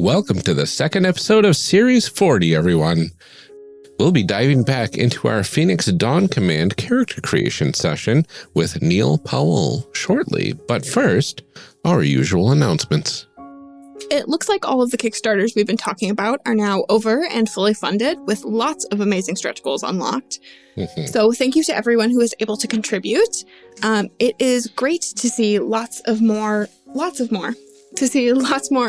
Welcome to the second episode of Series 40, everyone. We'll be diving back into our Phoenix Dawn Command character creation session with Neal Powell shortly. But first, our usual announcements. It looks like all of the Kickstarters we've been talking about are now over and fully funded, with lots of amazing stretch goals unlocked. So thank you to everyone who is able to contribute. It is great to see lots more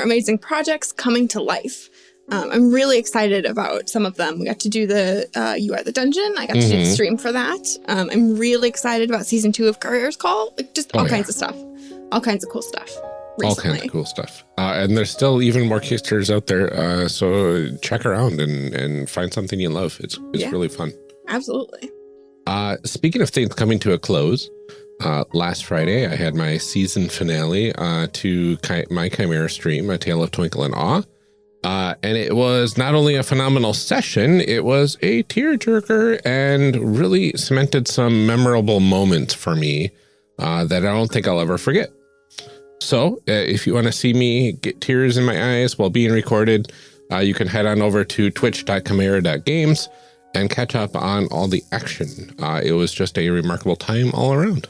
amazing projects coming to life. I'm really excited about some of them. We got to do the You Are the Dungeon. I got to do the stream for that. I'm really excited about Season 2 of Courier's Call. Just all kinds of stuff. All kinds of cool stuff. Recently. All kinds of cool stuff. And there's still even more Kickstarters out there. So check around and find something you love. It's really fun. Absolutely. Speaking of things coming to a close, last Friday, I had my season finale to my Chimera stream, A Tale of Twinkle and Awe. And it was not only a phenomenal session, it was a tearjerker and really cemented some memorable moments for me that I don't think I'll ever forget. So if you want to see me get tears in my eyes while being recorded, you can head on over to twitch.chimera.games and catch up on all the action. It was just a remarkable time all around.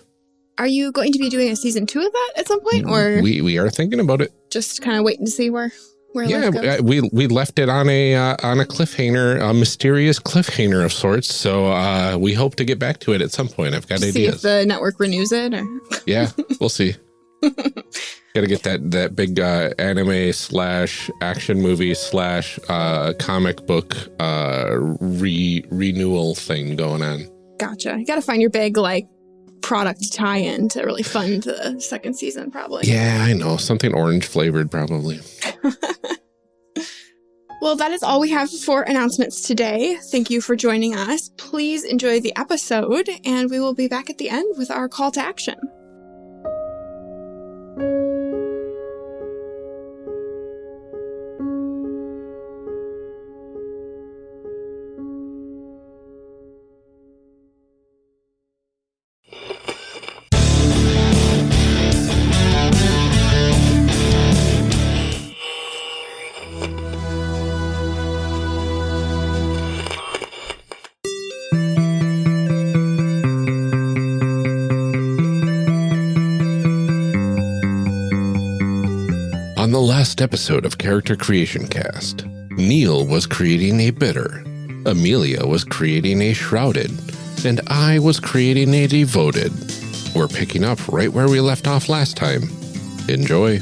Are you going to be doing a season 2 of that at some point, or we are thinking about it? Just kind of waiting to see where life goes? we left it on a cliffhanger, a mysterious cliffhanger of sorts. So we hope to get back to it at some point. I've got ideas. See if the network renews it. Or... Yeah, we'll see. Got to get that big anime / action movie / comic book renewal thing going on. Gotcha. You got to find your big product tie-in to really fund the second season, probably. Yeah, I know. Something orange flavored, probably. Well, that is all we have for announcements today. Thank you for joining us. Please enjoy the episode, and we will be back at the end with our call to action. On the last episode of Character Creation Cast, Neal was creating a bitter, Amelia was creating a shrouded, and I was creating a devoted. We're picking up right where we left off last time. Enjoy.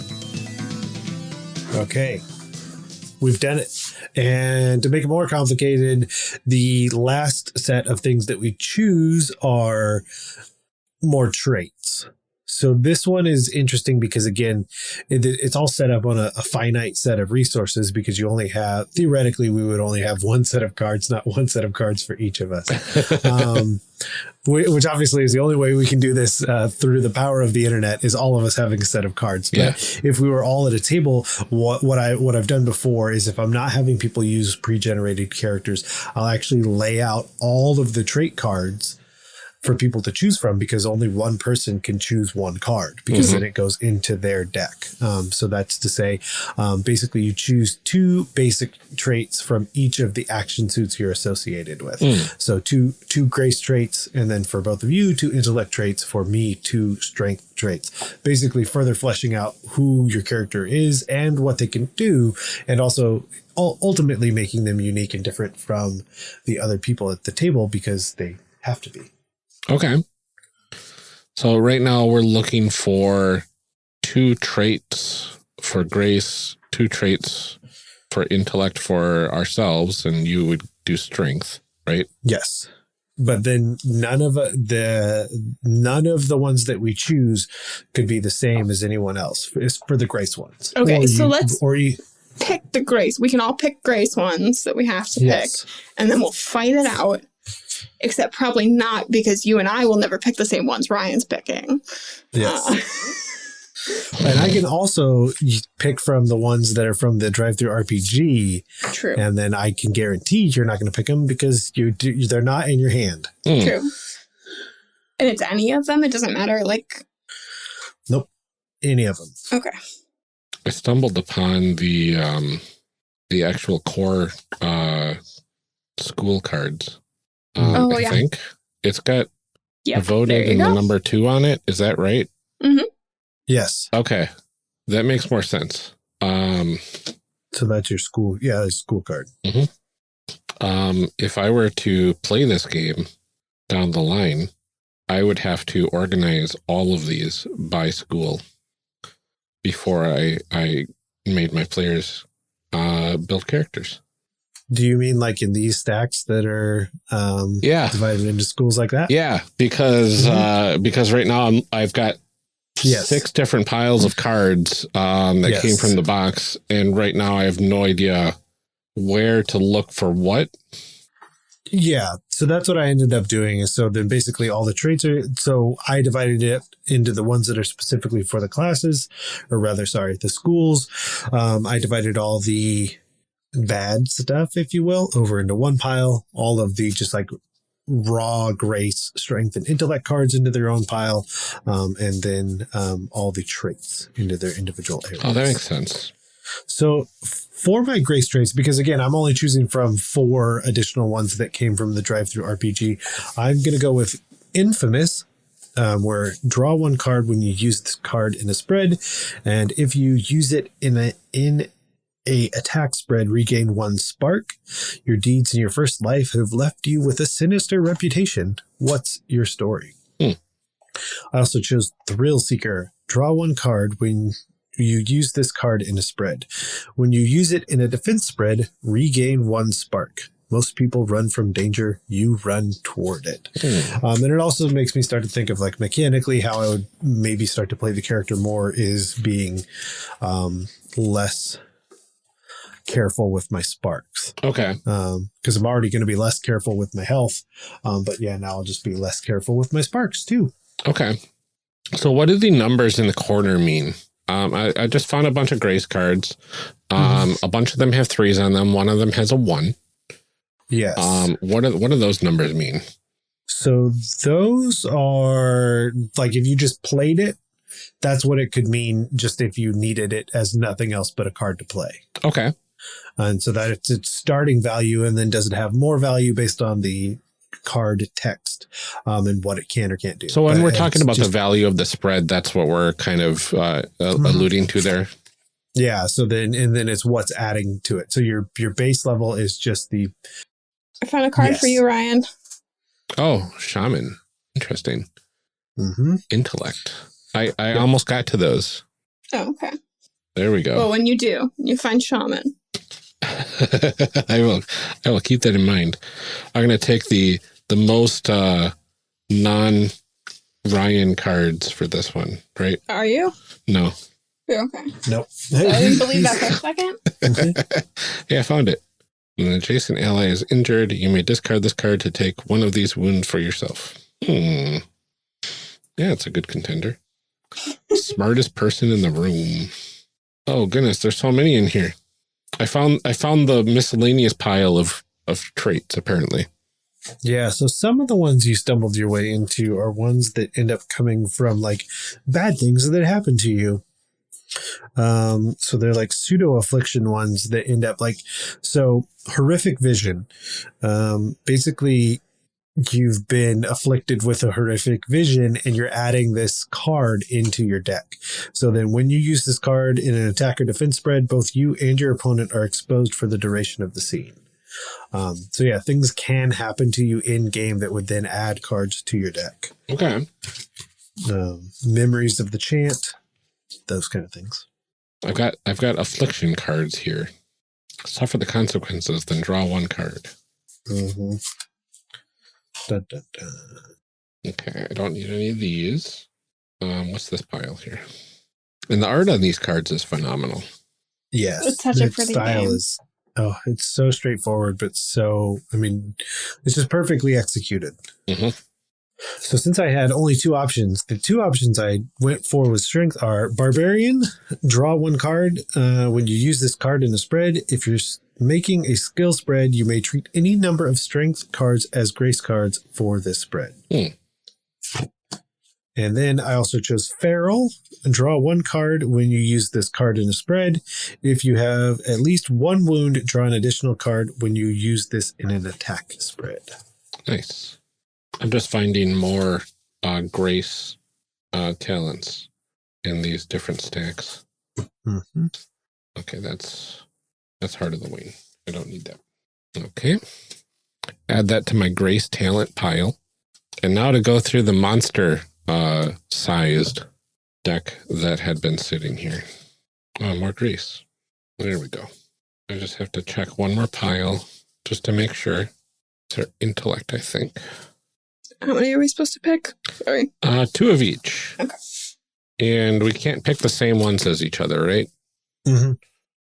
Okay, we've done it. And to make it more complicated, the last set of things that we choose are more traits. So this one is interesting because, again, it's all set up on a finite set of resources because you only have, theoretically, we would only have one set of cards, not one set of cards for each of us. Which obviously is the only way we can do this through the power of the internet, is all of us having a set of cards. But if we were all at a table, what I've done before is, if I'm not having people use pre-generated characters, I'll actually lay out all of the trait cards for people to choose from, because only one person can choose one card, because then it goes into their deck. So that's to say, basically you choose 2 basic traits from each of the action suits you're associated with. So two grace traits, and then for both of you, 2 intellect traits, for me, 2 strength traits, basically further fleshing out who your character is and what they can do, and also ultimately making them unique and different from the other people at the table, because they have to be. Okay. So right now we're looking for 2 traits for grace, 2 traits for intellect for ourselves, and you would do strength, right? Yes. But then none of the ones that we choose could be the same as anyone else. It's for the grace ones. Okay, so let's pick the grace. We can all pick grace ones that we have to pick, and then we'll fight it out. Except probably not, because you and I will never pick the same ones Ryan's picking. Yes. And I can also pick from the ones that are from the Drive-Thru RPG. True. And then I can guarantee you're not going to pick them because they're not in your hand. True. And it's any of them? It doesn't matter, Nope. Any of them. Okay. I stumbled upon the actual core school cards. I think it's got devoted and the number 2 on it. Is that right? Mm-hmm. Yes. Okay. That makes more sense. So that's your school. Yeah, it's school card. Mm-hmm. If I were to play this game down the line, I would have to organize all of these by school before I made my players build characters. Do you mean like in these stacks that are divided into schools like that? Yeah, because right now I've got 6 different piles of cards that came from the box, and right now I have no idea where to look for what. Yeah, so that's what I ended up doing. Is so then basically all the traits are. So I divided it into the ones that are specifically for the classes, or rather, sorry, the schools. I divided all the bad stuff, if you will, over into one pile. All of the just like raw grace, strength, and intellect cards into their own pile, and then all the traits into their individual areas. Oh, that makes sense. So for my grace traits, because again, I'm only choosing from 4 additional ones that came from the drive-through RPG, I'm going to go with Infamous, where draw 1 card when you use this card in a spread, and if you use it in a attack spread, regain 1 spark. Your deeds in your first life have left you with a sinister reputation. What's your story? I also chose Thrill Seeker. Draw 1 card when you use this card in a spread. When you use it in a defense spread, regain 1 spark. Most people run from danger. You run toward it. And it also makes me start to think of like mechanically how I would maybe start to play the character more is being less careful with my sparks. Okay. Because I'm already going to be less careful with my health. But yeah, now I'll just be less careful with my sparks too. Okay. So what do the numbers in the corner mean? I just found a bunch of grace cards. A bunch of them have 3s on them. One of them has a 1. Yes. What do those numbers mean? So those are like if you just played it, that's what it could mean just if you needed it as nothing else but a card to play. Okay. And so that it's its starting value, and then does it have more value based on the card text and what it can or can't do. So when we're talking about the value of the spread, that's what we're kind of alluding to there. Yeah. So then it's what's adding to it. So your base level is just the. I found a card for you, Ryan. Oh, shaman. Interesting. Mm-hmm. Intellect. I almost got to those. Oh, okay. There we go. Well, when you do, you find shaman. I will keep that in mind. I'm going to take the most non-Ryan cards for this one, right? Are you? No. You're okay. Nope. I didn't believe that for a second. Yeah, I found it. When an adjacent ally is injured, you may discard this card to take one of these wounds for yourself. Yeah, it's a good contender. Smartest person in the room. Oh goodness, there's so many in here. I found the miscellaneous pile of traits, apparently. Yeah, so some of the ones you stumbled your way into are ones that end up coming from like bad things that happen to you. So they're like pseudo affliction ones that end up like, so horrific vision. Basically you've been afflicted with a horrific vision and you're adding this card into your deck. So then when you use this card in an attack or defense spread, both you and your opponent are exposed for the duration of the scene. So yeah, things can happen to you in game that would then add cards to your deck. Okay. Memories of the chant, those kind of things. I've got affliction cards here. Suffer the consequences, then draw 1 card. Mm-hmm. Dun, dun, dun. Okay, I don't need any of these. What's this pile here? And the art on these cards is phenomenal. Yes. It's such a pretty style game. It's so straightforward, but it's just perfectly executed. Mm-hmm. So since I had only 2 options, the 2 options I went for with strength are Barbarian, draw 1 card. When you use this card in a spread, if you're making a skill spread, you may treat any number of strength cards as grace cards for this spread. And then I also chose Feral. Draw 1 card when you use this card in a spread. If you have at least 1 wound, draw an additional card when you use this in an attack spread. Nice. I'm just finding more grace talents in these different stacks. Mm-hmm. Okay, that's Heart of the Wing. I don't need that. Okay. Add that to my grace talent pile. And now to go through the monster sized deck that had been sitting here. Oh, more grace. There we go. I just have to check one more pile just to make sure. It's our intellect, I think. How many are we supposed to pick? Sorry. 2 of each. Okay. And we can't pick the same ones as each other, right? Mm-hmm.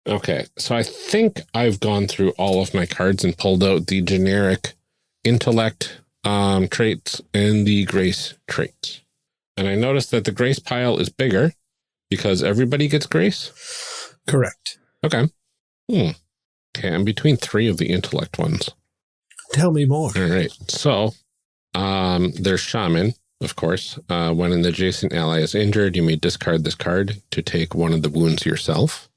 Okay, so I think I've gone through all of my cards and pulled out the generic intellect traits and the grace traits. And I noticed that the grace pile is bigger because everybody gets grace? Correct. Okay. Okay, I'm between 3 of the intellect ones. Tell me more. All right, so there's Shaman, of course. When an adjacent ally is injured, you may discard this card to take one of the wounds yourself.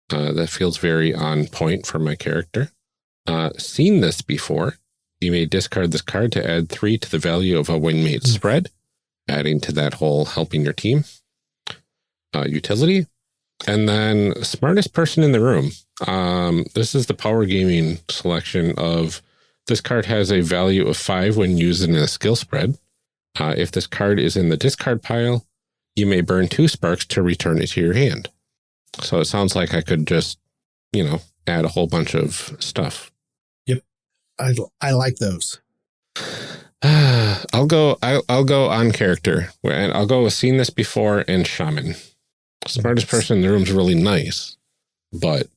That feels very on point for my character. Seen this before. You may discard this card to add 3 to the value of a wingmate spread, adding to that whole helping your team utility. And then smartest person in the room. This is the Power Gaming selection of this card has a value of 5 when used in a skill spread. If this card is in the discard pile, you may burn 2 sparks to return it to your hand. So it sounds like I could just, add a whole bunch of stuff. Yep. I like those. I'll go on character, and I'll go with seen this before and Shaman. Smartest person in the room is really nice, but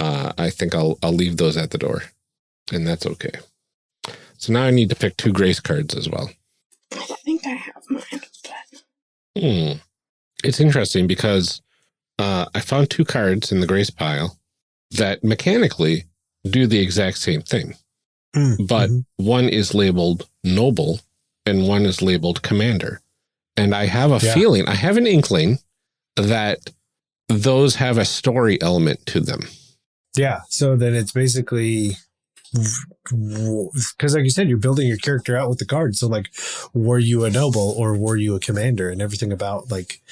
I think I'll leave those at the door, and that's okay. So now I need to pick 2 grace cards as well. I think I have mine, but It's interesting because I found 2 cards in the grace pile that mechanically do the exact same thing. But one is labeled noble and one is labeled commander. And I have a feeling, I have an inkling that those have a story element to them. Yeah. So then it's basically, because like you said, you're building your character out with the cards. So like, were you a noble or were you a commander, and everything about like,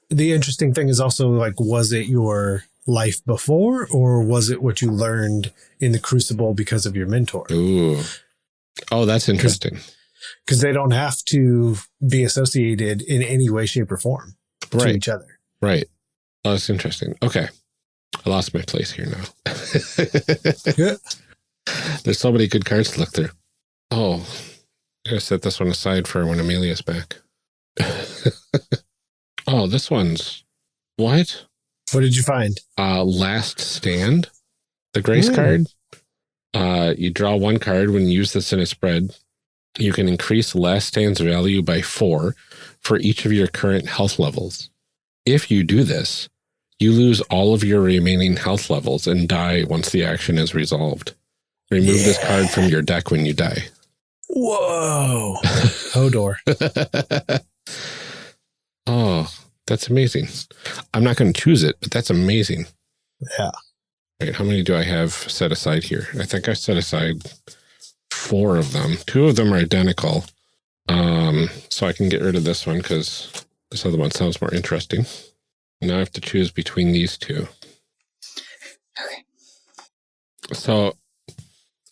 the interesting thing is also like, was it your life before or was it what you learned in the Crucible because of your mentor? Ooh. Oh, that's interesting. Because they don't have to be associated in any way, shape, or form to each other. Right. Oh, that's interesting. Okay. I lost my place here now. There's so many good cards to look through. Oh, I gotta set this one aside for when Amelia's back. Oh, this one's what? What did you find? Last Stand, the grace card. You draw 1 card when you use this in a spread. You can increase Last Stand's value by 4 for each of your current health levels. If you do this, you lose all of your remaining health levels and die once the action is resolved. Remove this card from your deck when you die. Whoa. Hodor. Oh, that's amazing. I'm not going to choose it, but that's amazing. Yeah. Right, how many do I have set aside here? I think I set aside 4 of them. 2 of them are identical. So I can get rid of this one because this other one sounds more interesting. Now I have to choose between these 2. Okay. So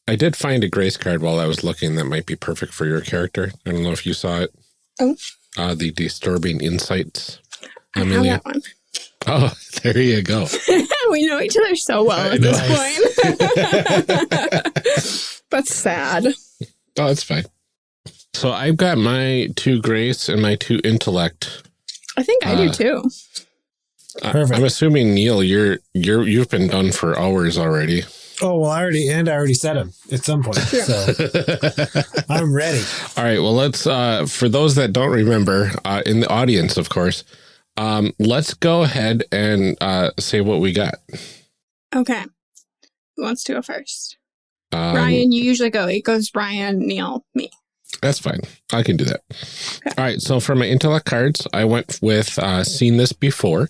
I did find a grace card while I was looking that might be perfect for your character. I don't know if you saw it. Oh. The Disturbing Insights. Amelia. I have that one. Oh, there you go. We know each other so well at this point. That's sad. Oh, that's fine. So I've got my 2 grace and my 2 intellect. I think I do too. I'm assuming, Neal, you've been done for hours already. Oh, well, I already said them at some point. So I'm ready. All right. Well, let's, for those that don't remember, in the audience, of course, let's go ahead and say what we got. Okay. Who wants to go first? Brian, you usually go. It goes Brian, Neal, me. That's fine. I can do that. Okay. All right. So for my intellect cards, I went with seen this before.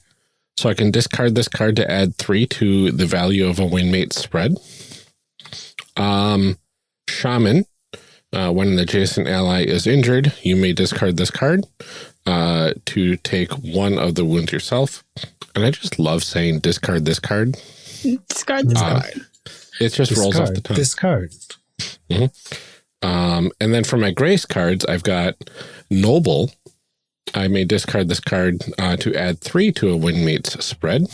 So I can discard this card to add 3 to the value of a wingmate spread. Shaman. When an adjacent ally is injured, you may discard this card to take 1 of the wounds yourself. And I just love saying discard this card. Discard this card. It just rolls off the tongue. Discard. And then for my grace cards, I've got Noble. I may discard this card to add 3 to a wingmate's spread.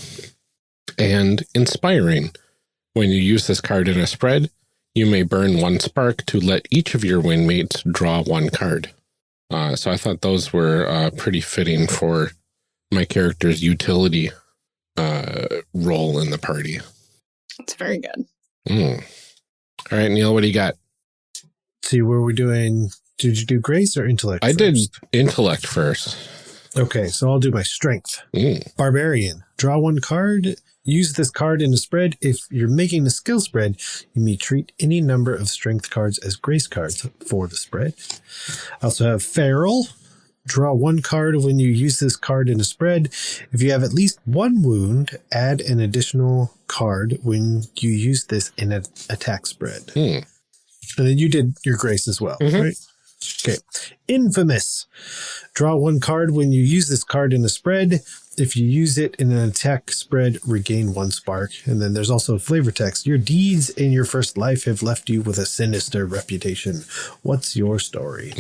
And Inspiring. When you use this card in a spread, you may burn 1 spark to let each of your wingmates draw 1 card. So I thought those were pretty fitting for my character's utility role in the party. It's very good. All right, Neal, what do you got? See, were we doing, did you do grace or intellect I first? did intellect first. Okay, so I'll do my strength. Barbarian. Draw 1 card. Use this card in a spread. If you're making a skill spread, you may treat any number of strength cards as grace cards for the spread. I also have Feral. Draw 1 card when you use this card in a spread. If you have at least 1 wound, add an additional card when you use this in an attack spread. And then you did your grace as well, right? Okay. Infamous. Draw 1 card when you use this card in a spread. If you use it in an attack spread, regain 1 spark. And then there's also flavor text. Your deeds in your first life have left you with a sinister reputation. What's your story?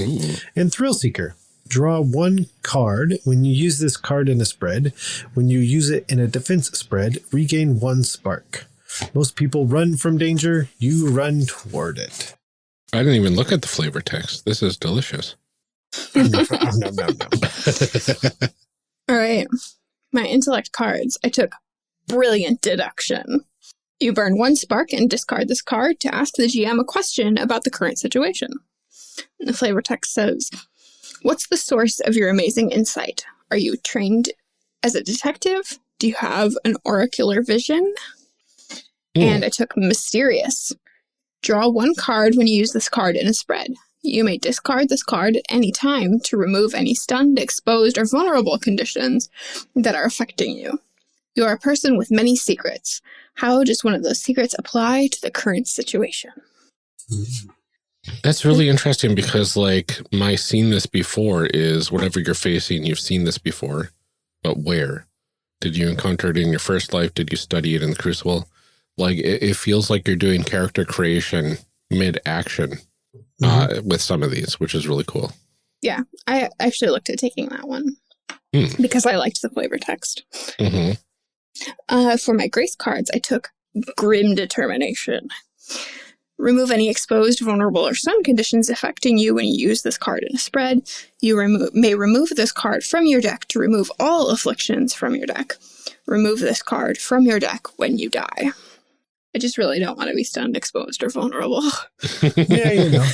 And Thrill Seeker. Draw 1 card when you use this card in a spread. When you use it in a defense spread, regain 1 spark. Most people run from danger. You run toward it. I didn't even look at the flavor text. This is delicious. No. All right. My intellect cards. I took Brilliant Deduction. You burn 1 spark and discard this card to ask the GM a question about the current situation. And the flavor text says, what's the source of your amazing insight? Are you trained as a detective? Do you have an oracular vision? And I took Mysterious. Draw 1 card when you use this card in a spread. You may discard this card at any time to remove any stunned, exposed, or vulnerable conditions that are affecting you. You are a person with many secrets. How does one of those secrets apply to the current situation? That's really interesting because, like, my seen this before is whatever you're facing, you've seen this before, but where? Did you encounter it in your first life? Did you study it in the Crucible? Like, it feels like you're doing character creation mid-action with some of these, which is really cool. Yeah, I actually looked at taking that one because I liked the flavor text. For my grace cards, I took Grim Determination. Remove any exposed, vulnerable, or stun conditions affecting you when you use this card in a spread. You may remove this card from your deck to remove all afflictions from your deck. Remove this card from your deck when you die. I just really don't want to be stunned, exposed, or vulnerable. Yeah, you know.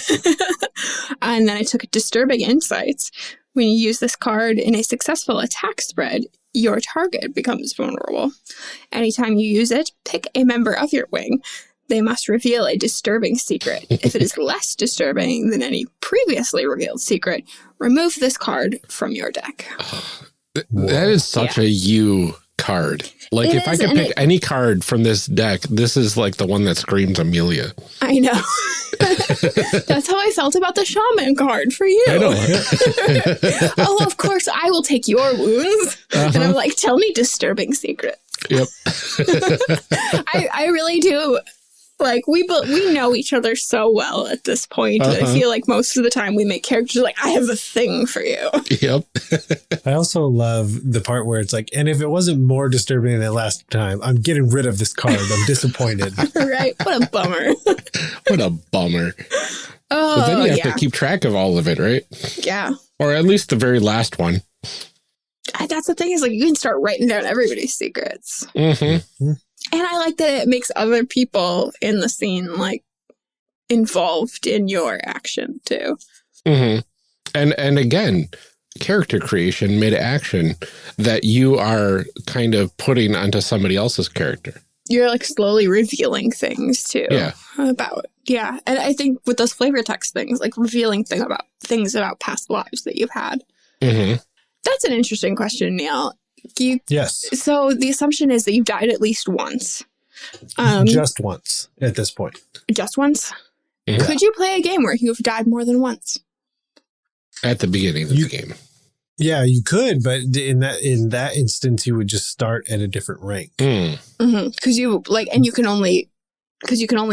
And then I took Disturbing Insights. When you use this card in a successful attack spread, your target becomes vulnerable. Anytime you use it, pick a member of your wing. They must reveal a disturbing secret. If it is less disturbing than any previously revealed secret, remove this card from your deck. That is such a you card. Like, if I could pick any card from this deck, this is like the one that screams Amelia. I know. That's how I felt about the shaman card for you. I know. Oh, of course, I will take your wounds. And I'm like, tell me disturbing secrets. Yep. I really do. Like, we know each other so well at this point that I feel like most of the time we make characters like, I have a thing for you. Yep. I also love the part where it's like, and if it wasn't more disturbing than last time, I'm getting rid of this card. I'm disappointed. Right. What a bummer. What a bummer. Oh, but then you have to keep track of all of it, right? Yeah. Or at least the very last one. That's the thing, is like, you can start writing down everybody's secrets. And I like that it makes other people in the scene, like, involved in your action, too. And again, character creation mid-action that you are kind of putting onto somebody else's character. you're like slowly revealing things too. Yeah. And I think with those flavor text things, like revealing things about past lives that you've had. Mm-hmm. That's an interesting question, Neal. Yes. So the assumption is that you've died at least once. Just once at this point. Just once? Yeah. Could you play a game where you've died more than once? At the beginning of the game. Yeah, you could, but in that instance, you would just start at a different rank. Because you can only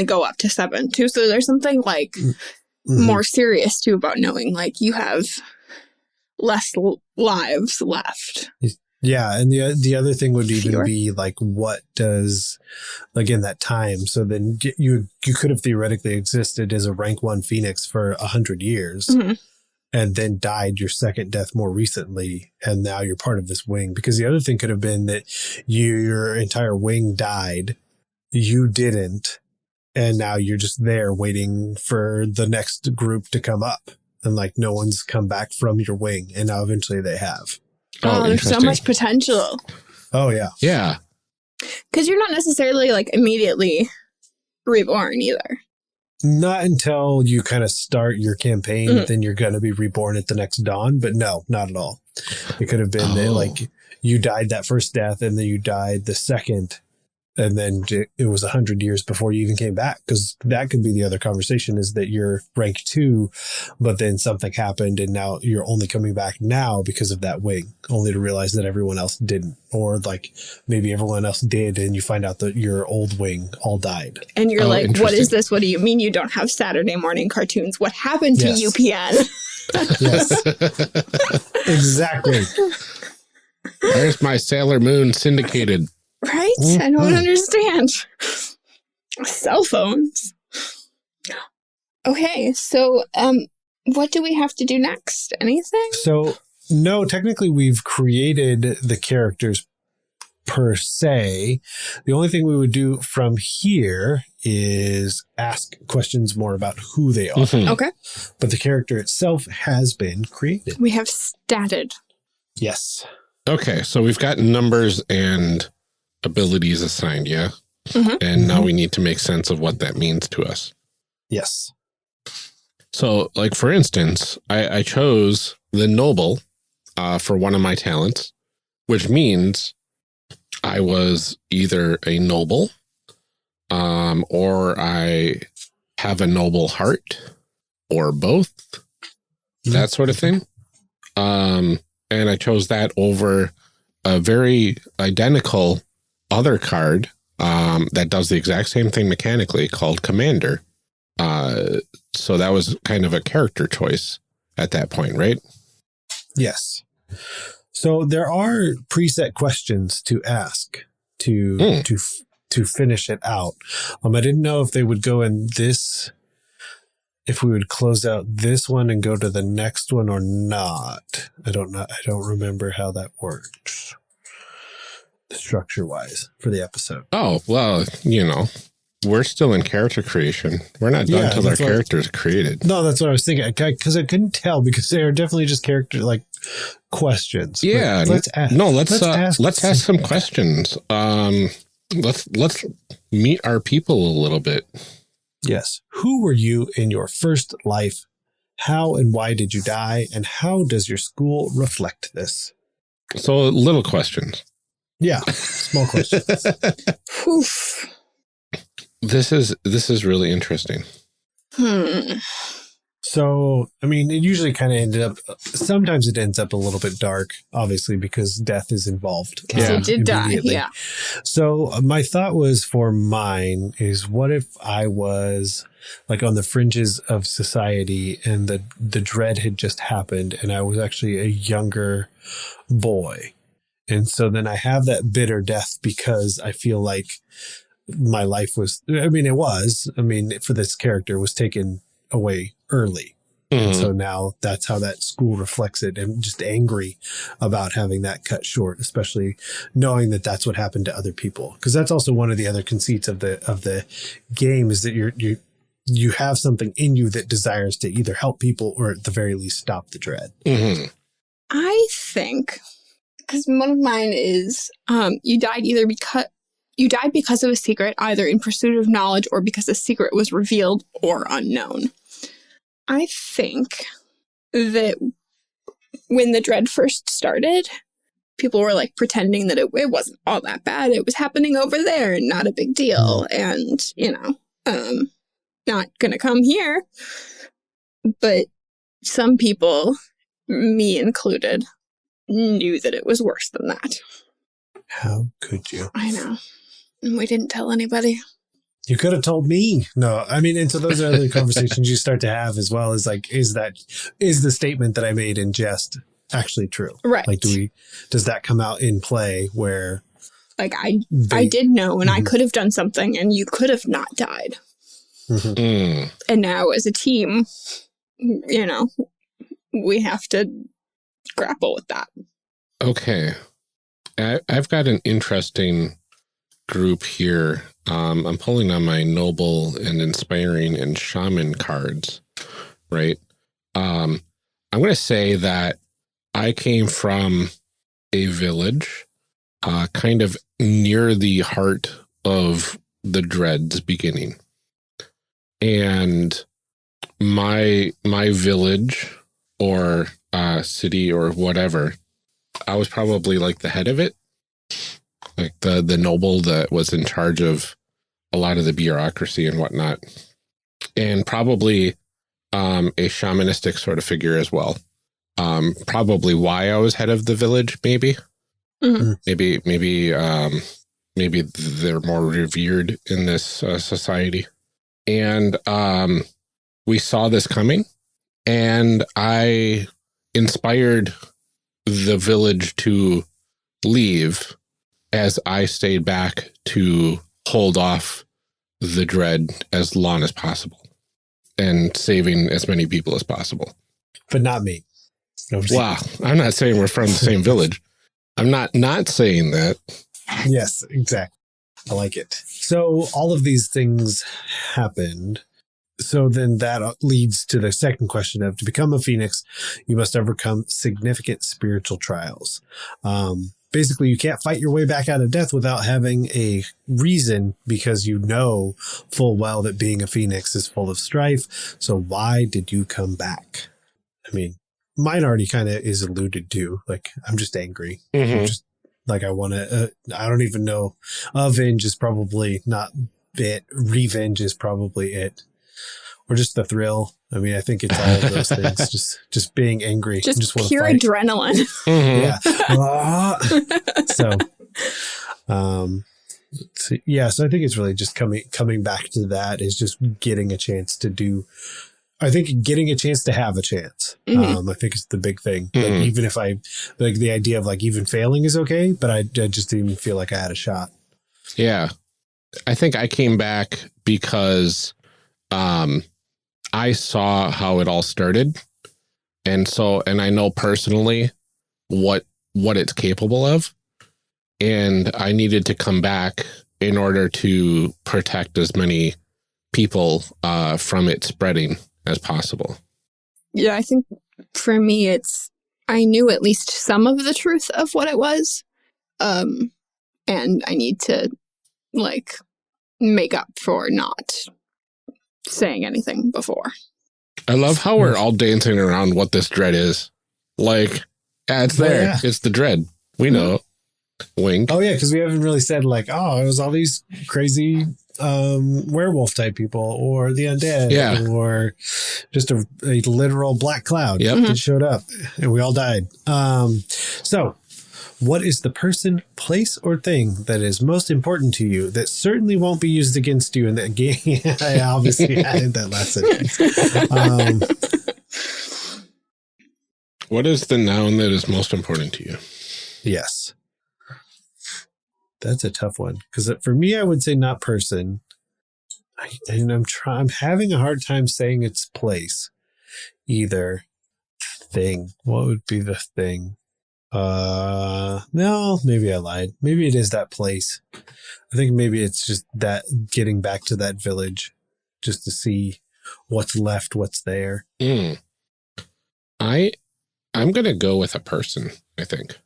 go up to 7 too. So there's something like more serious too about knowing like you have less lives left. Yeah, and the other thing would even be like, what does, like in that time? So then you could have theoretically existed as a rank 1 Phoenix for 100 years. And then died your second death more recently, and now you're part of this wing. Because the other thing could have been that your entire wing died, you didn't, and now you're just there waiting for the next group to come up, and like no one's come back from your wing, and now eventually they have. Oh, there's so much potential. Oh yeah, yeah. Because you're not necessarily like immediately reborn either. Not until you kind of start your campaign, then you're going to be reborn at the next dawn. But no, not at all. It could have been that like you died that first death and then you died the second. And then it was 100 years before you even came back. Because that could be the other conversation, is that you're rank 2, but then something happened and now you're only coming back now because of that wing, only to realize that everyone else didn't. Or like maybe everyone else did and you find out that your old wing all died. And you're like, what is this? What do you mean you don't have Saturday morning cartoons? What happened to UPN? Yes. Exactly. Where's my Sailor Moon syndicated? Right? I don't understand. Cell phones. Okay, so what do we have to do next? Anything? So, no, technically we've created the characters per se. The only thing we would do from here is ask questions more about who they are. Okay. But the character itself has been created. We have statted. Yes. Okay, so we've got numbers and abilities assigned, yeah? And now we need to make sense of what that means to us. Yes. So, like, for instance, I chose the noble for one of my talents, which means I was either a noble or I have a noble heart or both, that sort of thing. And I chose that over a very identical other card that does the exact same thing mechanically called Commander. So that was kind of a character choice at that point, right? Yes. So there are preset questions to ask to finish it out. I didn't know if they would go in this, if we would close out this one and go to the next one or not. I don't know. I don't remember how that works structure wise for the episode. Oh, well, you know, we're still in character creation. We're not done until our characters are created. No, that's what I was thinking, because I couldn't tell, because they are definitely just character like questions. Yeah. Let's ask. No, let's ask some questions. Let's meet our people a little bit. Yes. Who were you in your first life? How and why did you die? And how does your school reflect this? So little questions. Yeah. Small questions. This is really interesting. So, I mean, it usually kind of sometimes it ends up a little bit dark, obviously, because death is involved. Yeah. It did die, yeah. So my thought was for mine is, what if I was like on the fringes of society and the dread had just happened and I was actually a younger boy. And so then I have that bitter death because I feel like my life was, for this character was taken away early. And so now that's how that school reflects it. And just angry about having that cut short, especially knowing that that's what happened to other people. Because that's also one of the other conceits of the game, is that you have something in you that desires to either help people or at the very least stop the dread. I think, because one of mine is you died either You died because of a secret, either in pursuit of knowledge or because a secret was revealed or unknown. I think that when the dread first started, people were like pretending that it wasn't all that bad. It was happening over there and not a big deal. And, not going to come here. But some people, me included, knew that it was worse than that. How could you? I know. And we didn't tell anybody. You could have told me. No, I mean, and so those are the conversations you start to have, as well as like, is the statement that I made in jest actually true? Right. Like, does that come out in play where like I did know, and I could have done something and you could have not died. And now as a team, we have to grapple with that. Okay. I've got an interesting group here. I'm pulling on my noble and inspiring and shaman cards, right? I'm going to say that I came from a village kind of near the heart of the dread's beginning. And my village or city or whatever, I was probably like the head of it, like the noble that was in charge of a lot of the bureaucracy and whatnot, and probably a shamanistic sort of figure as well. Probably why I was head of the village, maybe. Maybe they're more revered in this society. And we saw this coming, and I inspired the village to leave as I stayed back to hold off the dread as long as possible and saving as many people as possible. But not me. No, wow. I'm not saying we're from the same village. I'm not saying that. Yes, exactly. I like it. So all of these things happened. So then that leads to the second question of, to become a phoenix, you must overcome significant spiritual trials. Basically, you can't fight your way back out of death without having a reason, because you know full well that being a phoenix is full of strife. So why did you come back? I mean, mine already kind of is alluded to. Like, I'm just angry. I'm just like, I want to, I don't even know. Avenge is probably not it. Revenge is probably it. Or just the thrill. I mean, I think it's all of those things. Just being angry. Just pure adrenaline. Yeah. So I think it's really just coming back to that, is just getting a chance to do. I think getting a chance to have a chance. I think it's the big thing. Like, even if the idea of like even failing is okay, but I just didn't even feel like I had a shot. Yeah. I think I came back because I saw how it all started. And I know personally what it's capable of. And I needed to come back in order to protect as many people from it spreading as possible. Yeah, I think for me, I knew at least some of the truth of what it was. And I need to like make up for not saying anything before. I love how we're all dancing around what this dread is. Like, yeah, it's there. Yeah. It's the dread. We know. Wink. Oh, yeah, because we haven't really said like, oh, it was all these crazy werewolf type people, or the undead, or just a literal black cloud that showed up and we all died. So what is the person, place, or thing that is most important to you that certainly won't be used against you in that game? I obviously added that lesson. What is the noun that is most important to you? Yes. That's a tough one, because for me, I would say not person. I'm having a hard time saying it's place either. Thing. What would be the thing? No, maybe I lied. Maybe it is that place. I think maybe it's just that getting back to that village just to see what's left, what's there. I'm going to go with a person, I think.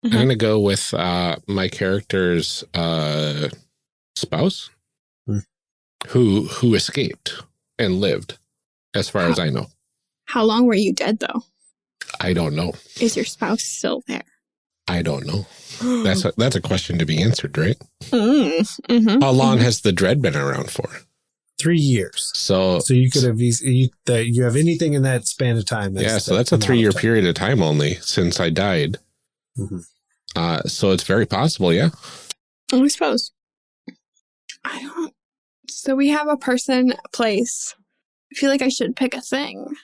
I'm going to go with my character's spouse who escaped and lived, as far as I know. How long were you dead, though? I don't know. Is your spouse still there? I don't know. That's a question to be answered, right? Mm-hmm. How long has the dread been around for? 3 years. So you could have you have anything in that span of time. So that's a 3-year period of time only since I died. Mm-hmm. So it's very possible, yeah. I suppose. I don't. So we have a person, a place. I feel like I should pick a thing.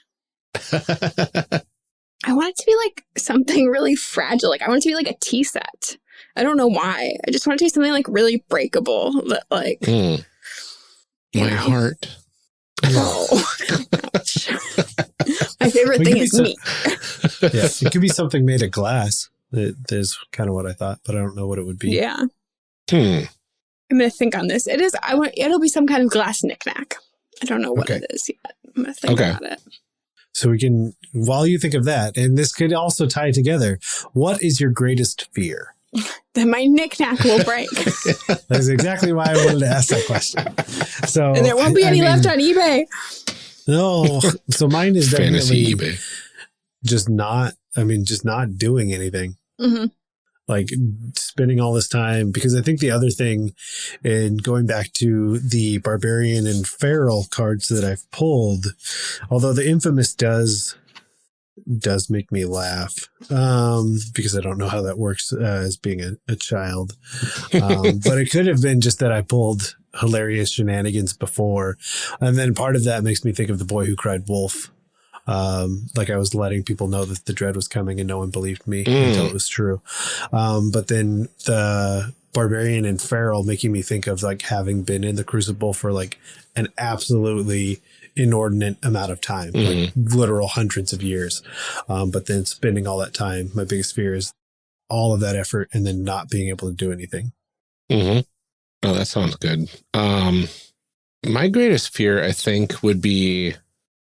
I want it to be like something really fragile. Like I want it to be like a tea set. I don't know why. I just want it to be something like really breakable. That like my heart. Oh, my favorite thing is meat. Yeah, it could be something made of glass. That is kind of what I thought, but I don't know what it would be. Yeah. I'm gonna think on this. It'll be some kind of glass knickknack. I don't know what it is yet. I'm gonna think about it. So we can, while you think of that, and this could also tie together, what is your greatest fear? That my knickknack will break. That's exactly why I wanted to ask that question. So, and there won't be any left on eBay. No. So mine is fantasy definitely eBay. just not doing anything. Mm-hmm. Like spending all this time, because I think the other thing, and going back to the barbarian and feral cards that I've pulled, although the infamous does make me laugh, because I don't know how that works as being a child. But it could have been just that I pulled hilarious shenanigans before. And then part of that makes me think of The Boy Who Cried Wolf. Like I was letting people know that the dread was coming and no one believed me until it was true. But then the barbarian and feral making me think of like having been in the crucible for like an absolutely inordinate amount of time, like literal hundreds of years. But then spending all that time, my biggest fear is all of that effort and then not being able to do anything. Oh, that sounds good. My greatest fear, I think, would be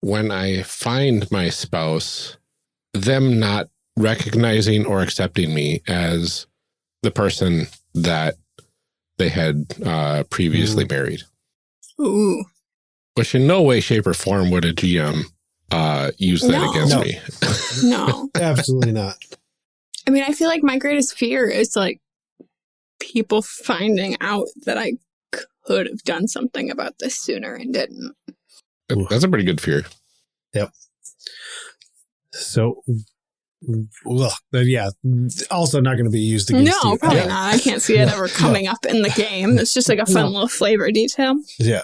when I find my spouse, them not recognizing or accepting me as the person that they had previously married. Ooh. Which in no way, shape, or form would a GM use that against me. No. Absolutely not. I mean, I feel like my greatest fear is like people finding out that I could have done something about this sooner and didn't. That's a pretty good fear. Yep. So, well, yeah, also not going to be used against you. No, probably not. I can't see it ever coming up in the game. It's just like a fun little flavor detail. Yeah.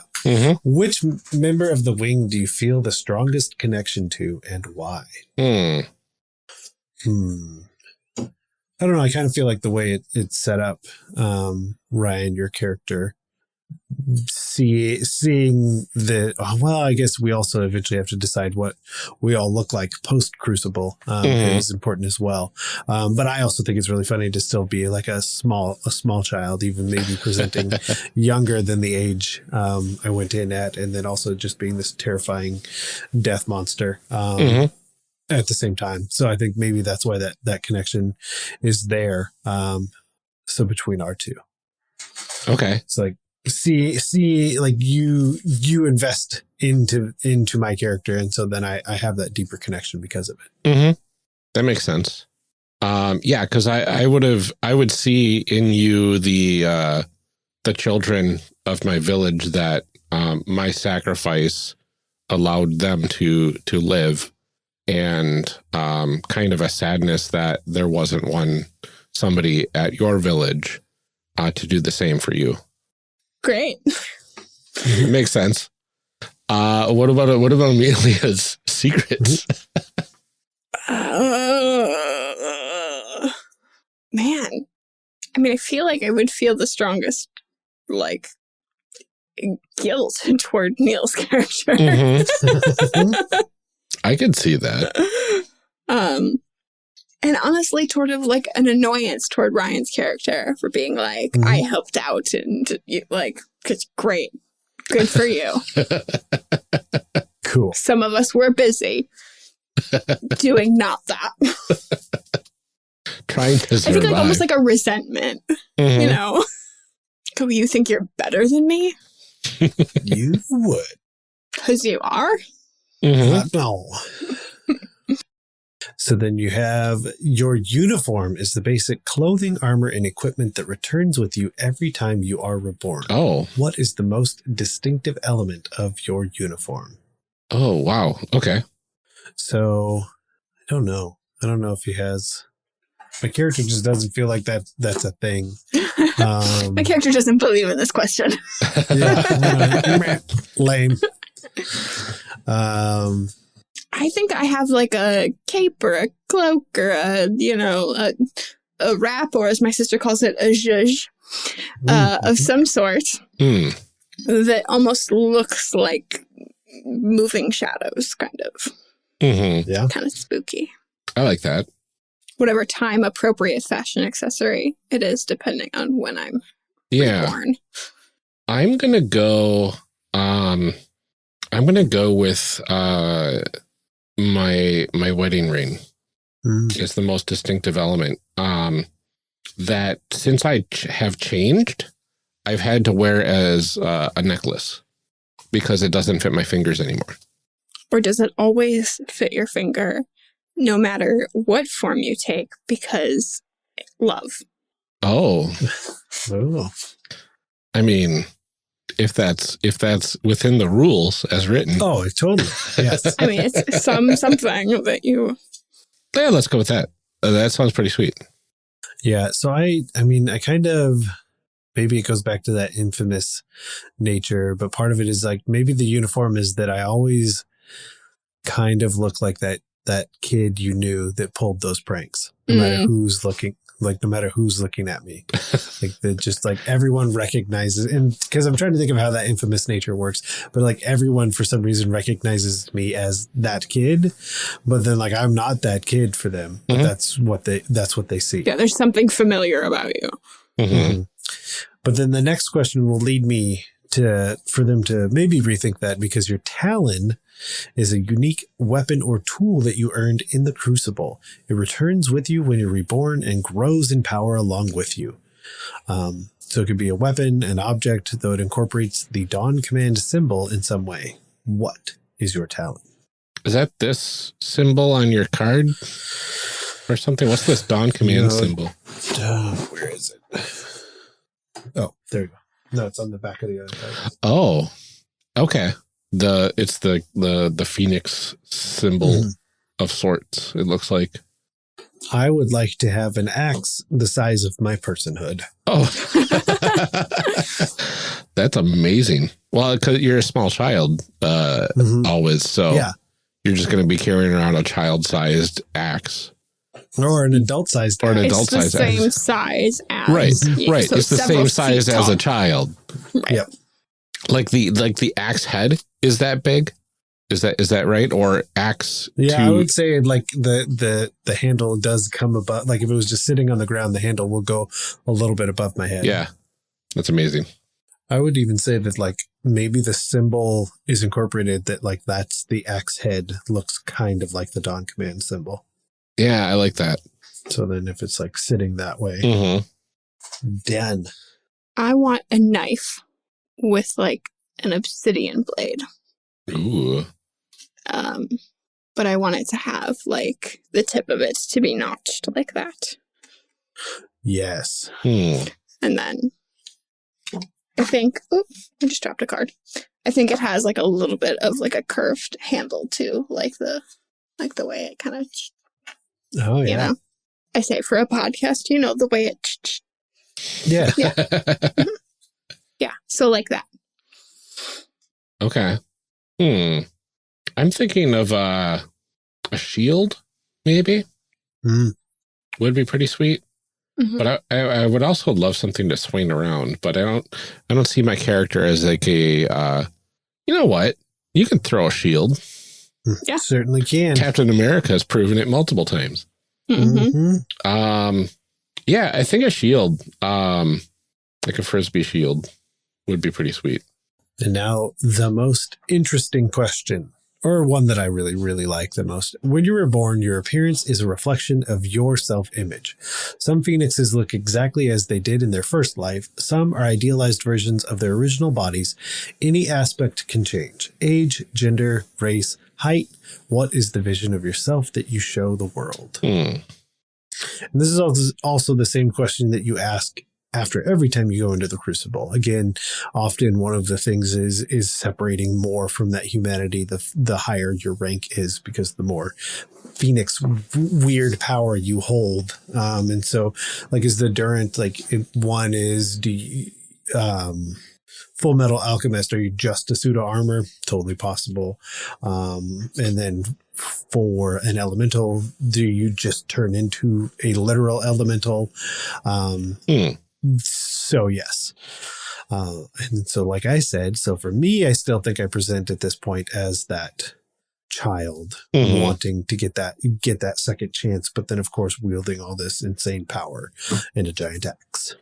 Which member of the wing do you feel the strongest connection to and why? I don't know. I kind of feel like the way it's set up, Ryan, your character, seeing the, well, I guess we also eventually have to decide what we all look like post Crucible is important as well. But I also think it's really funny to still be like a small child, even maybe presenting younger than the age I went in at, and then also just being this terrifying death monster at the same time. So I think maybe that's why that connection is there. So between our two. Okay. It's like, see like you invest into my character, and so then I have that deeper connection because of it. That makes sense. Yeah, because I would see in you the children of my village that my sacrifice allowed them to live, and kind of a sadness that there wasn't somebody at your village to do the same for you. Great. Makes sense. What about Amelia's secrets? Man, I mean, I feel like I would feel the strongest, like, guilt toward Neal's character. I could see that. And honestly, sort of like an annoyance toward Ryan's character for being like, I helped out and like, great, good for you. Cool. Some of us were busy doing not that. Trying to survive. I think like almost like a resentment, you know? Oh, you think you're better than me? You would. Because you are? No. So then you have your uniform is the basic clothing, armor, and equipment that returns with you every time you are reborn. Oh. What is the most distinctive element of your uniform? Oh, wow. Okay. So I don't know. I don't know if he has. My character just doesn't feel like that's a thing. My character doesn't believe in this question. Yeah. Lame. I think I have like a cape or a cloak or a wrap, or as my sister calls it, a zhuzh of some sort that almost looks like moving shadows, kind of. Yeah. Kind of spooky. I like that. Whatever time appropriate fashion accessory it is, depending on when I'm reborn. I'm gonna go with my wedding ring is the most distinctive element. That since I have changed, I've had to wear as a necklace because it doesn't fit my fingers anymore. Or does it always fit your finger, no matter what form you take, because love? Oh. Oh. I mean, if that's within the rules as written. Oh, totally. Yes. I mean, it's something that you. Yeah, let's go with that. That sounds pretty sweet. Yeah. So I mean, I kind of, maybe it goes back to that infamous nature, but part of it is like maybe the uniform is that I always kind of look like that kid you knew that pulled those pranks, no matter who's looking. Like no matter who's looking at me, like everyone recognizes, and because I'm trying to think of how that infamous nature works, but like everyone for some reason recognizes me as that kid, but then like I'm not that kid for them. But that's what they see. Yeah, there's something familiar about you. But then the next question will lead me for them to maybe rethink that, because your talon is a unique weapon or tool that you earned in the Crucible. It returns with you when you're reborn and grows in power along with you. So it could be a weapon, an object, though it incorporates the Dawn Command symbol in some way. What is your talon? Is that this symbol on your card or something? What's this Dawn Command symbol? Where is it? Oh, there you go. No, it's on the back of the other card. Oh, okay. It's the Phoenix symbol of sorts, it looks like. I would like to have an axe the size of my personhood. Oh, that's amazing. Well, because you're a small child always, so you're just going to be carrying around a child-sized axe. Or an adult-sized axe. Or an adult-sized axe. It's the same size as... Right. So it's the same size as a child. Right. Yep. Like the axe head is that big? Is that right? Or axe? Yeah, I would say like the handle does come above. Like if it was just sitting on the ground, the handle will go a little bit above my head. Yeah, that's amazing. I would even say that like maybe the symbol is incorporated, that like that's the axe head looks kind of like the Dawn Command symbol. Yeah, I like that. So then if it's like sitting that way, done. I want a knife with like an obsidian blade. Ooh. But I want it to have like the tip of it to be notched like that. Yes. And then I think, I just dropped a card. I think it has like a little bit of like a curved handle too, like the way it kind of. Oh yeah. You know, I say for a podcast, the way it. Yeah. Yeah. Yeah. So like that. Okay. I'm thinking of a shield, maybe. Would be pretty sweet. But I would also love something to swing around. But I don't see my character as like a. You know what? You can throw a shield. Yeah, certainly can. Captain America has proven it multiple times. Yeah, I think a shield, like a Frisbee shield, would be pretty sweet. And now the most interesting question. Or one that I really, really like the most. When you were born, your appearance is a reflection of your self-image. Some phoenixes look exactly as they did in their first life. Some are idealized versions of their original bodies. Any aspect can change. Age, gender, race, height. What is the vision of yourself that you show the world? And this is also the same question that you ask after every time you go into the Crucible. Again, often one of the things is separating more from that humanity the higher your rank is, because the more Phoenix weird power you hold. And so, like, is the Durant, like, one is Full Metal Alchemist, are you just a pseudo armor? Totally possible. And then for an elemental, do you just turn into a literal elemental? So yes. And so, like I said, so for me, I still think I present at this point as that child wanting to get that second chance, but then of course wielding all this insane power in a giant axe.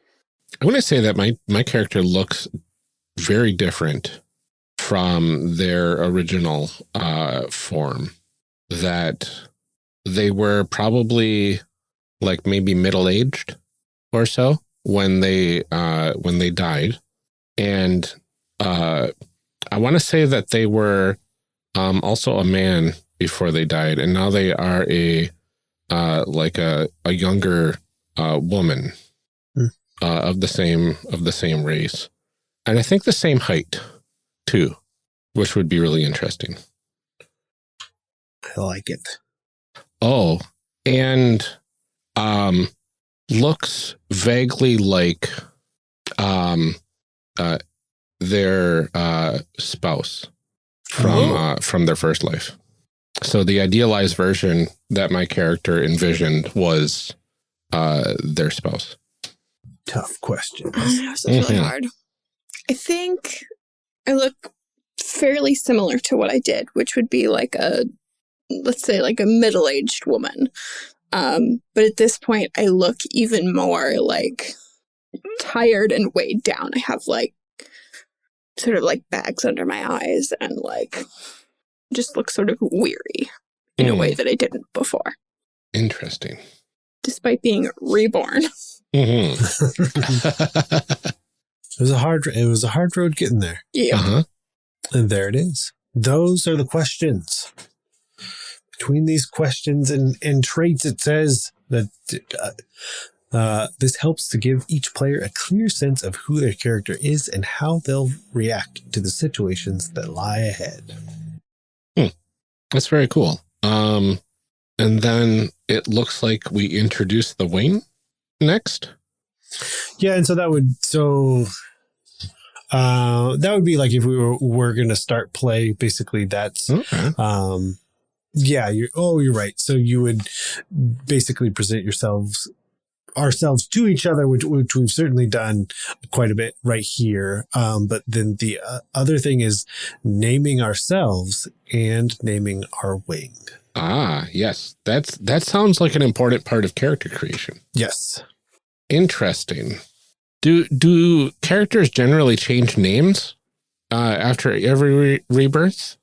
I want to say that my character looks very different from their original form. That they were probably like maybe middle-aged or so when they died, and I want to say that they were also a man before they died, and now they are a younger woman of the same race, and I think the same height too, which would be really interesting. I like it. Oh, and looks vaguely like their spouse from their first life. So the idealized version that my character envisioned was their spouse. Tough question. That's really hard. I think I look fairly similar to what I did, which would be like let's say like a middle-aged woman. But at this point, I look even more like tired and weighed down. I have like sort of like bags under my eyes and like just look sort of weary in a way that I didn't before. Interesting. Despite being reborn. It was a hard road getting there. Yeah. And there it is. Those are the questions. Between these questions and traits, it says that this helps to give each player a clear sense of who their character is and how they'll react to the situations that lie ahead. That's very cool. And then it looks like we introduce the wing next. Yeah, and so that would be like if we were going to start play. Basically, that's yeah. You're right. So you would basically present ourselves to each other, which we've certainly done quite a bit right here. But then the other thing is naming ourselves and naming our wing. Ah, yes. That sounds like an important part of character creation. Yes. Interesting. Do characters generally change names after every rebirth?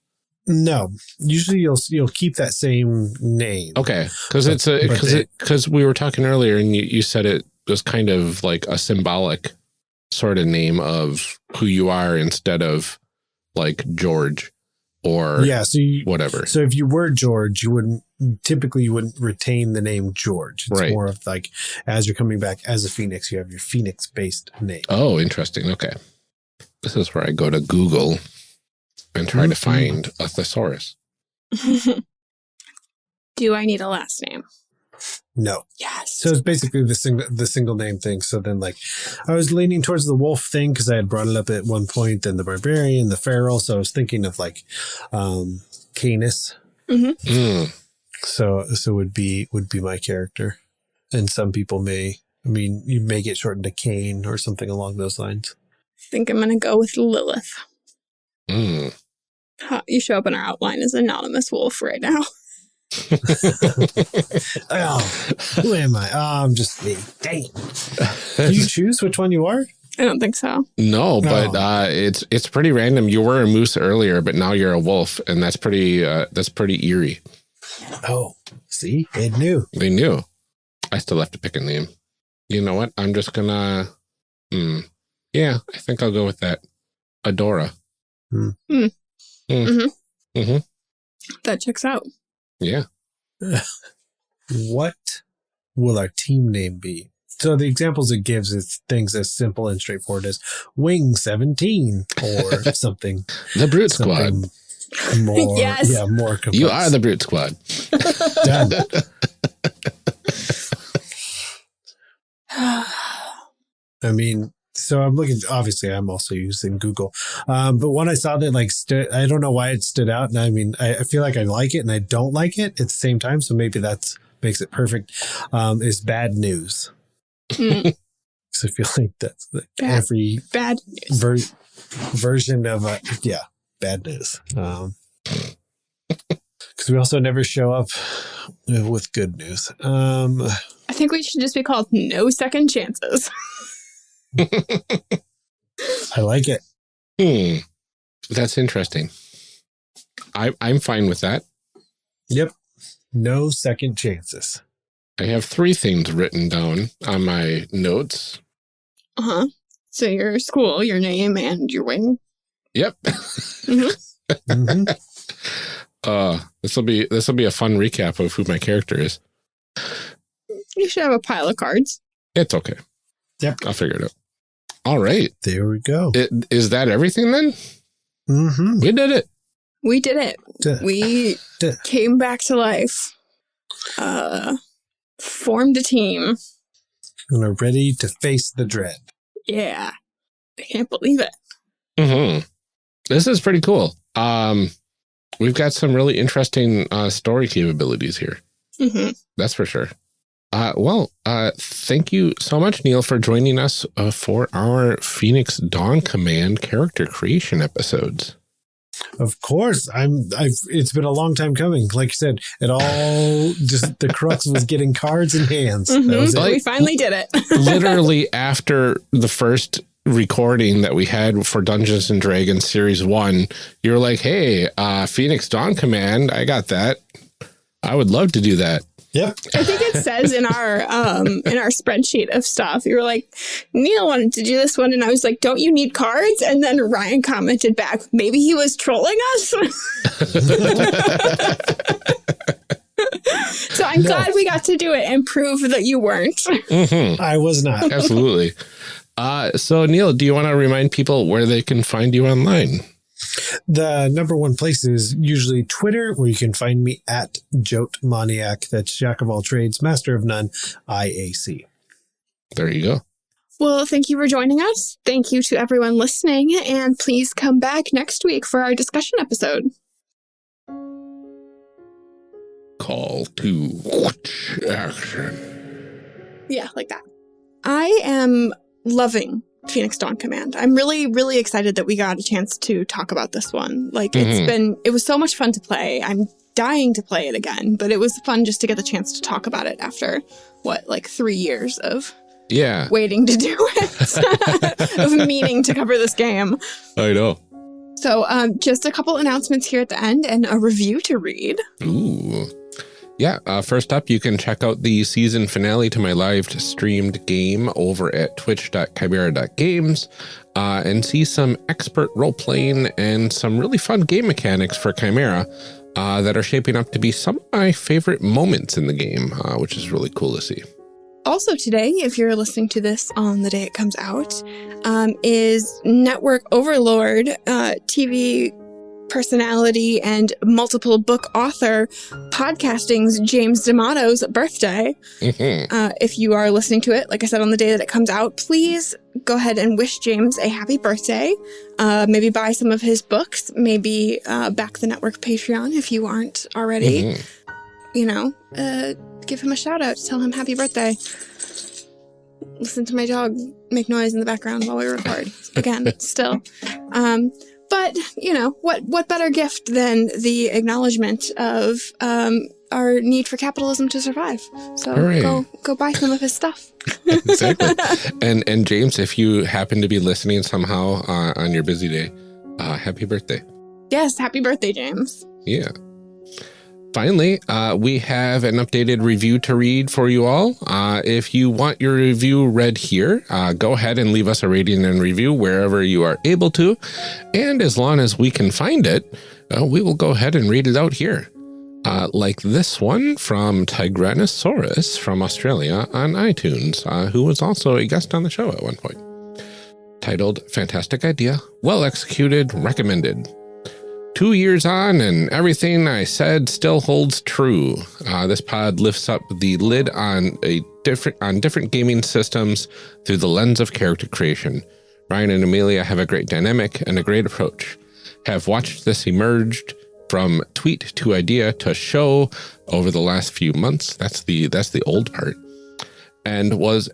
No, usually you'll keep that same name. Okay, because we were talking earlier, and you said it was kind of like a symbolic sort of name of who you are instead of like George or whatever. So if you were George, you wouldn't retain the name George. It's more of like, as you're coming back as a Phoenix, you have your Phoenix-based name. Oh, interesting. Okay, this is where I go to Google and try to find a thesaurus. Do I need a last name? No. Yes. So it's basically the single name thing. So then, like, I was leaning towards the wolf thing because I had brought it up at one point, then the barbarian, the feral. So I was thinking of like Canis. So would be my character. And some people you may get shortened to Cain or something along those lines. I think I'm going to go with Lilith. You show up in our outline as Anonymous Wolf right now. Oh, who am I? Oh, I'm just me. Dang. Do you choose which one you are? I don't think so. No, but it's pretty random. You were a moose earlier, but now you're a wolf, and that's pretty eerie. Oh, see, it knew. They knew. I still have to pick a name. You know what? I'm just gonna. Yeah, I think I'll go with that. Adora. That checks out. Yeah. What will our team name be? So the examples it gives is things as simple and straightforward as Wing 17 or something. The Brute Squad. More, yes. Yeah, more complex. You are the Brute Squad. Done. I mean, so I'm looking, obviously I'm also using Google. But when I saw that, I don't know why it stood out. And I mean, I feel like I like it and I don't like it at the same time. So maybe that's makes it perfect. Is bad news. So I feel like that's every bad news. Version of bad news. Because we also never show up with good news. I think we should just be called No Second Chances. I like it. That's interesting. I'm fine with that. Yep. No second chances. I have 3 things written down on my notes. So your school, your name, and your wing. Yep. This will be a fun recap of who my character is. You should have a pile of cards. It's okay. Yep. I'll figure it out. All right. There we go. Is that everything then? We did it. We did it. We came back to life. Formed a team. And are ready to face the dread. Yeah. I can't believe it. This is pretty cool. We've got some really interesting story capabilities here. That's for sure. Thank you so much, Neal, for joining us for our Phoenix Dawn Command character creation episodes. Of course. It's been a long time coming. Like you said, it all just the crux was getting cards in hands. That was it. We finally did it. Literally after the first recording that we had for Dungeons and Dragons Series 1, you're like, hey, Phoenix Dawn Command, I got that. I would love to do that. Yep. I think it says in our spreadsheet of stuff, you were like, Neal wanted to do this one. And I was like, don't you need cards? And then Ryan commented back, maybe he was trolling us. So I'm glad we got to do it and prove that you weren't. I was not. Absolutely. So Neal, do you want to remind people where they can find you online? The number one place is usually Twitter, where you can find me at JoteManiac. That's Jack of all trades, master of none, IAC. There you go. Well, thank you for joining us. Thank you to everyone listening. And please come back next week for our discussion episode. Call to action. Yeah, like that. I am loving Phoenix Dawn Command. I'm really, really excited that we got a chance to talk about this one. Like, it was so much fun to play. I'm dying to play it again, but it was fun just to get the chance to talk about it after, 3 years of waiting to do it, of meaning to cover this game. I know. So just a couple announcements here at the end and a review to read. Ooh. Yeah, first up, you can check out the season finale to my live streamed game over at twitch.chimera.games and see some expert role-playing and some really fun game mechanics for Chimera that are shaping up to be some of my favorite moments in the game, which is really cool to see. Also today, if you're listening to this on the day it comes out, is Network Overlord, TV personality and multiple book author podcasting's James D'Amato's birthday. If you are listening to it, like I said, on the day that it comes out, please go ahead and wish James a happy birthday. Maybe buy some of his books, maybe back the network Patreon if you aren't already. Give him a shout out, tell him happy birthday. Listen to my dog make noise in the background while we record. Again, still. But, what better gift than the acknowledgement of our need for capitalism to survive. So go buy some of his stuff. Exactly. And James, if you happen to be listening somehow on your busy day, happy birthday. Yes, happy birthday, James. Yeah. Finally, we have an updated review to read for you all. If you want your review read here, go ahead and leave us a rating and review wherever you are able to. And as long as we can find it, we will go ahead and read it out here. Like this one from Tigranosaurus from Australia on iTunes, who was also a guest on the show at one point. Titled, Fantastic Idea, Well Executed, Recommended. 2 years on and everything I said still holds true. This pod lifts up the lid on different gaming systems through the lens of character creation. Ryan and Amelia have a great dynamic and a great approach. Have watched this emerged from tweet to idea to show over the last few months. That's the old part. And was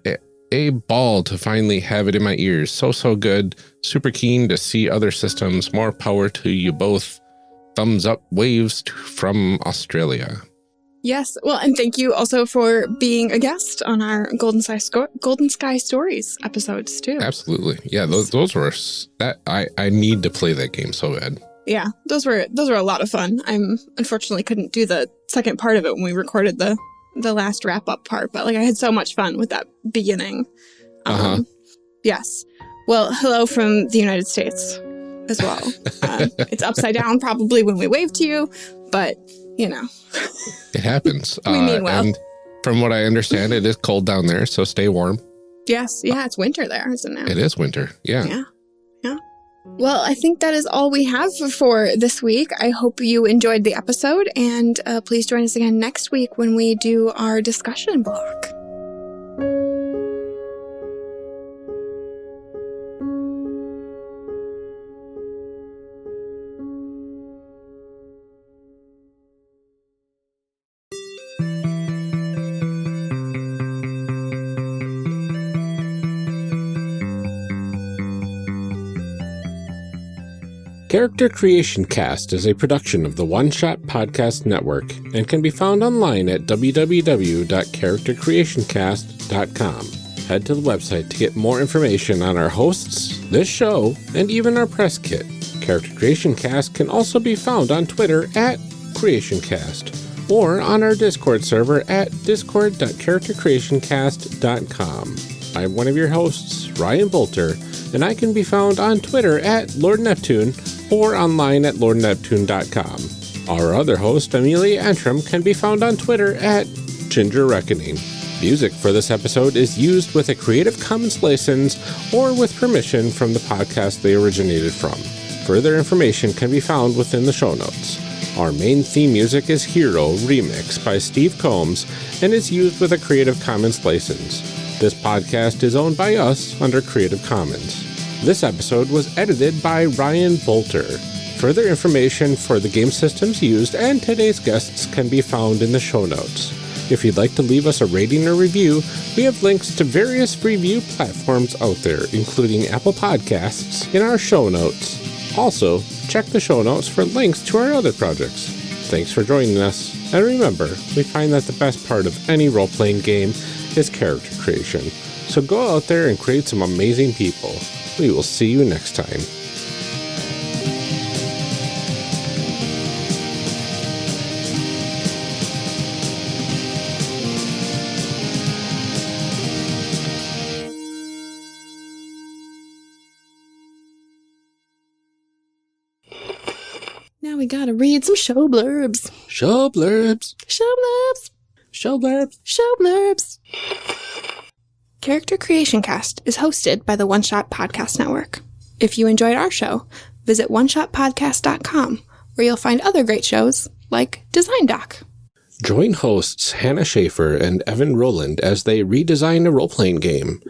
a ball to finally have it in my ears. So good. Super keen to see other systems. More power to you both. Thumbs up waves from Australia. Yes. Well, and thank you also for being a guest on our Golden Sky Stories episodes too. Absolutely. Yeah, those were that I need to play that game so bad. Yeah, those were a lot of fun. I'm unfortunately couldn't do the second part of it when we recorded the last wrap up part, but like I had so much fun with that beginning. Yes. Well, hello from the United States as well. It's upside down probably when we wave to you, but you know. It happens. We mean well. And from what I understand, it is cold down there, so stay warm. Yes. Yeah, it's winter there, isn't it? It is winter. Yeah. Yeah. Well, I think that is all we have for this week. I hope you enjoyed the episode, and please join us again next week when we do our discussion block. Character Creation Cast is a production of the One Shot Podcast Network and can be found online at www.charactercreationcast.com. Head to the website to get more information on our hosts, this show, and even our press kit. Character Creation Cast can also be found on Twitter at CreationCast or on our Discord server at discord.charactercreationcast.com. I'm one of your hosts, Ryan Bolter, and I can be found on Twitter at Lord Neptune or online at lordneptune.com. Our other host, Amelia Antrim, can be found on Twitter at Ginger Reckoning. Music for this episode is used with a Creative Commons license or with permission from the podcast they originated from. Further information can be found within the show notes. Our main theme music is Hero Remix by Steve Combs and is used with a Creative Commons license. This podcast is owned by us under Creative Commons. This episode was edited by Ryan Bolter. Further information for the game systems used and today's guests can be found in the show notes. If you'd like to leave us a rating or review, we have links to various review platforms out there, including Apple Podcasts, in our show notes. Also, check the show notes for links to our other projects. Thanks for joining us, and remember, we find that the best part of any role-playing game is character creation. So go out there and create some amazing people. We will see you next time. Now we gotta read some show blurbs. Show blurbs. Show blurbs. Show blurbs. Show blurbs. Character Creation Cast is hosted by the One Shot Podcast Network. If you enjoyed our show, visit oneshotpodcast.com, where you'll find other great shows like Design Doc. Join hosts Hannah Schaefer and Evan Rowland as they redesign a role-playing game.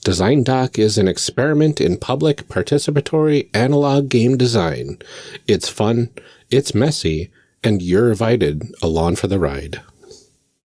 Design Doc is an experiment in public participatory analog game design. It's fun, it's messy, and you're invited along for the ride.